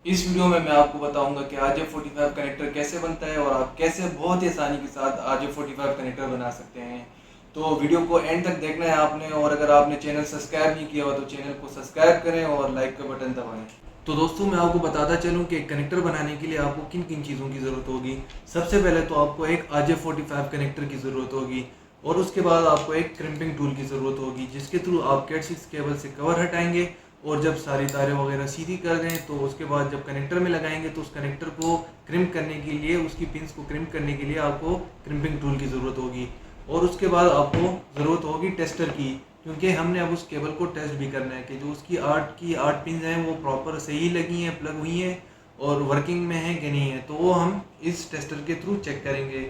इस वीडियो में मैं आपको बताऊंगा कि RJ45 कनेक्टर कैसे बनता है और आप कैसे बहुत ही आसानी के साथ RJ45 कनेक्टर बना सकते हैं। तो वीडियो को एंड तक देखना है आपने, और अगर आपने चैनल सब्सक्राइब नहीं किया हुआ तो चैनल को सब्सक्राइब करें और लाइक का बटन दबाएं। तो दोस्तों, मैं आपको बताता चलूं कि कनेक्टर बनाने के लिए आपको किन किन चीज़ों की ज़रूरत होगी। सबसे पहले तो आपको एक RJ45 कनेक्टर की ज़रूरत होगी, और उसके बाद आपको एक क्रिम्पिंग टूल की ज़रूरत होगी, जिसके थ्रू आप कैट6 केबल से कवर हटाएंगे और जब सारी तारें वगैरह सीधी कर दें तो उसके बाद जब कनेक्टर में लगाएंगे तो उस कनेक्टर को क्रिम्प करने के लिए, उसकी पिंस को क्रिम्प करने के लिए आपको क्रिम्पिंग टूल की ज़रूरत होगी। और उसके बाद आपको ज़रूरत होगी टेस्टर की, क्योंकि हमने अब उस केबल को टेस्ट भी करना है कि जो उसकी 8 पिंस हैं वो प्रॉपर सही लगी हैं, प्लग हुई हैं और वर्किंग में हैं कि नहीं है, तो वो हम इस टेस्टर के थ्रू चेक करेंगे।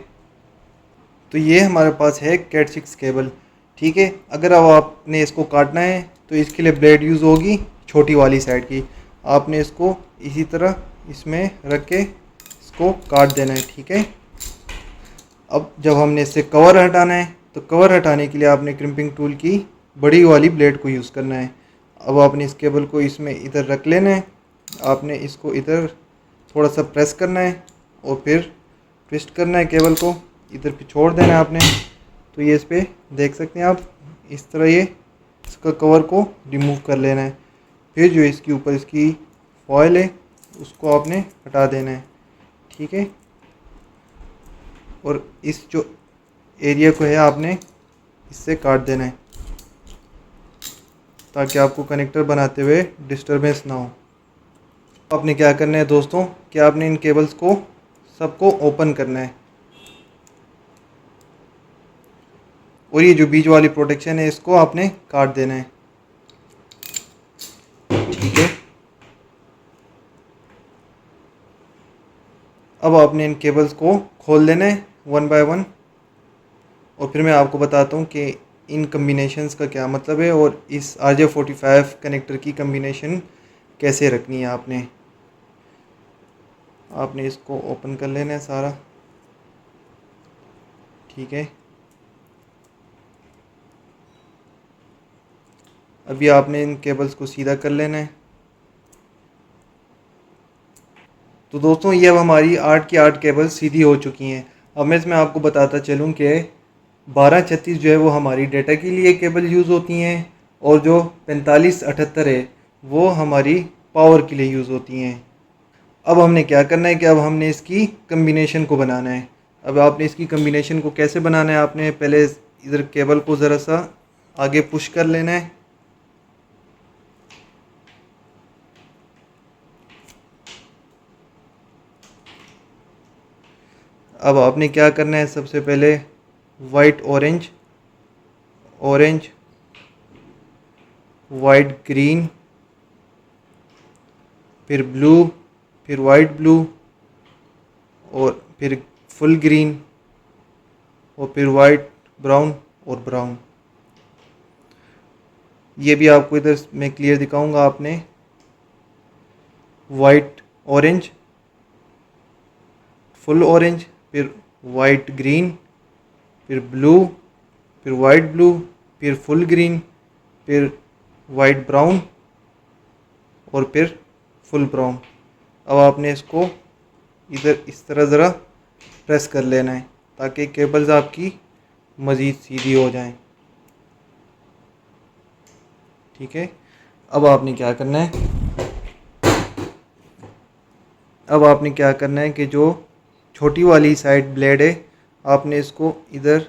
तो ये हमारे पास है कैट6 केबल। ठीक है, अगर अब आपने इसको काटना है तो इसके लिए ब्लेड यूज़ होगी छोटी वाली साइड की। आपने इसको इसी तरह इसमें रख के इसको काट देना है। ठीक है, अब जब हमने इससे कवर हटाना है तो कवर हटाने के लिए आपने क्रिम्पिंग टूल की बड़ी वाली ब्लेड को यूज़ करना है। अब आपने इस केबल को इसमें इधर रख लेना है। आपने इसको इधर थोड़ा सा प्रेस करना है और फिर ट्विस्ट करना है केबल को, इधर पे छोड़ देना है आपने। तो ये इस पर देख सकते हैं आप, इस तरह ये इसका कवर को रिमूव कर लेना है। फिर जो इसके ऊपर इसकी फॉयल है उसको आपने हटा देना है। ठीक है, और इस जो एरिया को है आपने इससे काट देना है ताकि आपको कनेक्टर बनाते हुए डिस्टरबेंस ना हो। आपने क्या करना है दोस्तों कि आपने इन केबल्स को सबको ओपन करना है, और ये जो बीच वाली प्रोटेक्शन है इसको आपने काट देना है। ठीक है, अब आपने इन केबल्स को खोल लेना है वन बाय वन, और फिर मैं आपको बताता हूँ कि इन कम्बिनेशंस का क्या मतलब है और इस RJ45 कनेक्टर की कम्बिनेशन कैसे रखनी है। आपने इसको ओपन कर लेना है सारा। ठीक है, अभी आपने इन केबल्स को सीधा कर लेना है। तो दोस्तों, ये अब हमारी 8 की 8 केबल सीधी हो चुकी हैं। अब मैं इसमें आपको बताता चलूँ कि 1236 जो है वो हमारी डेटा के लिए केबल यूज़ होती हैं, और जो 4578 है वो हमारी पावर के लिए यूज़ होती हैं। अब हमने क्या करना है कि अब हमने इसकी कम्बिनेशन को बनाना है। अब आपने इसकी कम्बिनेशन को कैसे बनाना है, आपने पहले इधर केबल को ज़रा सा आगे पुश कर लेना है। अब आपने क्या करना है, सबसे पहले white orange, orange white green, फिर ब्लू, फिर वाइट ब्लू, और फिर फुल ग्रीन, और फिर वाइट ब्राउन और ब्राउन। ये भी आपको इधर मैं क्लियर दिखाऊंगा। आपने वाइट ऑरेंज, फुल ऑरेंज, फिर वाइट ग्रीन, फिर ब्लू, फिर वाइट ब्लू, फिर फुल ग्रीन, फिर वाइट ब्राउन, और फिर फुल ब्राउन। अब आपने इसको इधर इस तरह ज़रा प्रेस कर लेना है ताकि केबल्स आपकी मज़ीद सीधी हो जाएं। ठीक है, अब आपने क्या करना है, अब आपने क्या करना है कि जो छोटी वाली साइड ब्लेड है आपने इसको इधर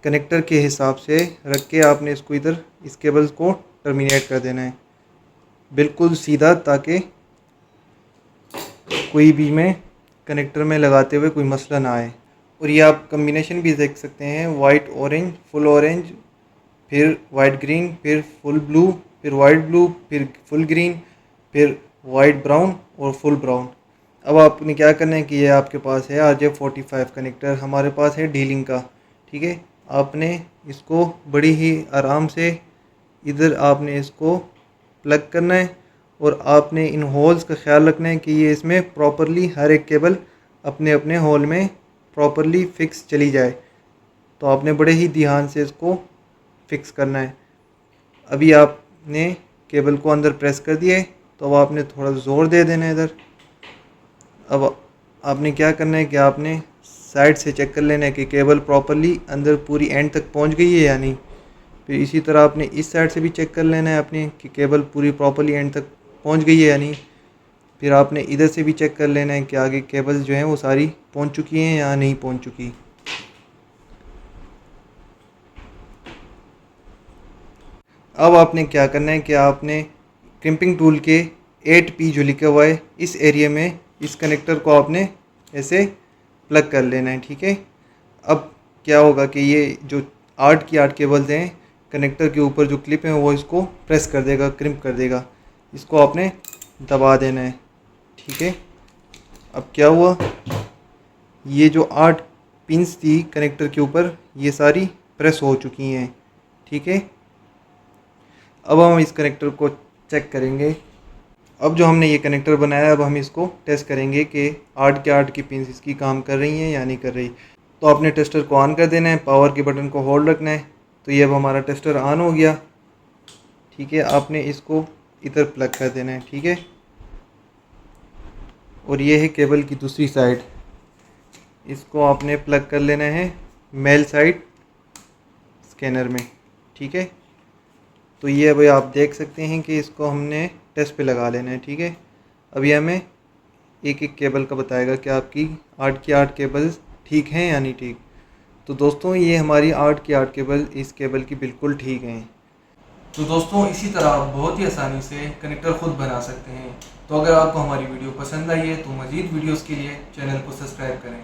कनेक्टर के हिसाब से रख के आपने इसको इधर इस केबल्स को टर्मिनेट कर देना है बिल्कुल सीधा, ताकि कोई भी में कनेक्टर में लगाते हुए कोई मसला ना आए। और ये आप कम्बिनेशन भी देख सकते हैं, वाइट ऑरेंज, फुल ऑरेंज, फिर वाइट ग्रीन, फिर फुल ब्लू, फिर वाइट ब्लू, फिर फुल ग्रीन, फिर वाइट ब्राउन और फुल ब्राउन। अब आपने क्या करना है कि ये आपके पास है RJ45 कनेक्टर, हमारे पास है डीलिंग का। ठीक है, आपने इसको बड़ी ही आराम से इधर आपने इसको प्लग करना है, और आपने इन होल्स का ख्याल रखना है कि ये इसमें प्रॉपरली हर एक केबल अपने अपने होल में प्रॉपरली फिक्स चली जाए। तो आपने बड़े ही ध्यान से इसको फिक्स करना है। अभी आपने केबल को अंदर प्रेस कर दिया है, तो अब आपने थोड़ा ज़ोर दे देना है इधर। अब आपने क्या करना है कि आपने साइड से चेक कर लेना है कि केबल प्रॉपरली अंदर पूरी एंड तक पहुंच गई है या नहीं। फिर इसी तरह आपने इस साइड से भी चेक कर लेना है अपने कि केबल पूरी प्रॉपरली एंड तक पहुंच गई है या नहीं। फिर आपने इधर से भी चेक कर लेना है कि आगे केबल्स जो हैं वो सारी पहुंच चुकी हैं या नहीं पहुंच चुकी। अब आपने क्या करना है कि आपने क्रिम्पिंग टूल के 8P जो लिखा हुआ है इस एरिया में इस कनेक्टर को आपने ऐसे प्लग कर लेना है, ठीक है। अब क्या होगा कि ये जो 8 की 8 केबल्स हैं कनेक्टर के ऊपर जो क्लिप है वो इसको प्रेस कर देगा, क्रिम्प कर देगा। इसको आपने दबा देना है, ठीक है। अब क्या हुआ, ये जो 8 पिंस थी कनेक्टर के ऊपर ये सारी प्रेस हो चुकी हैं, ठीक है। अब हम इस कनेक्टर को चेक करेंगे। अब जो हमने ये कनेक्टर बनाया अब हम इसको टेस्ट करेंगे कि 8 के 8 की पिंस इसकी काम कर रही हैं या नहीं कर रही। तो आपने टेस्टर को ऑन कर देना है, पावर के बटन को होल्ड रखना है। तो ये अब हमारा टेस्टर ऑन हो गया, ठीक है। आपने इसको इधर प्लग कर देना है, ठीक है। और ये है केबल की दूसरी साइड, इसको आपने प्लग कर लेना है मेल साइड स्कैनर में, ठीक है। तो ये अभी आप देख सकते हैं कि इसको हमने टेस्ट पे लगा लेना है, ठीक है। अभी हमें एक एक केबल का बताएगा कि आपकी 8 की 8 केबल्स ठीक हैं या नहीं ठीक। तो दोस्तों ये हमारी 8 की 8 केबल इस केबल की बिल्कुल ठीक हैं। तो दोस्तों इसी तरह आप बहुत ही आसानी से कनेक्टर खुद बना सकते हैं। तो अगर आपको हमारी वीडियो पसंद आई है तो मज़ीद वीडियोस के लिए चैनल को सब्सक्राइब करें।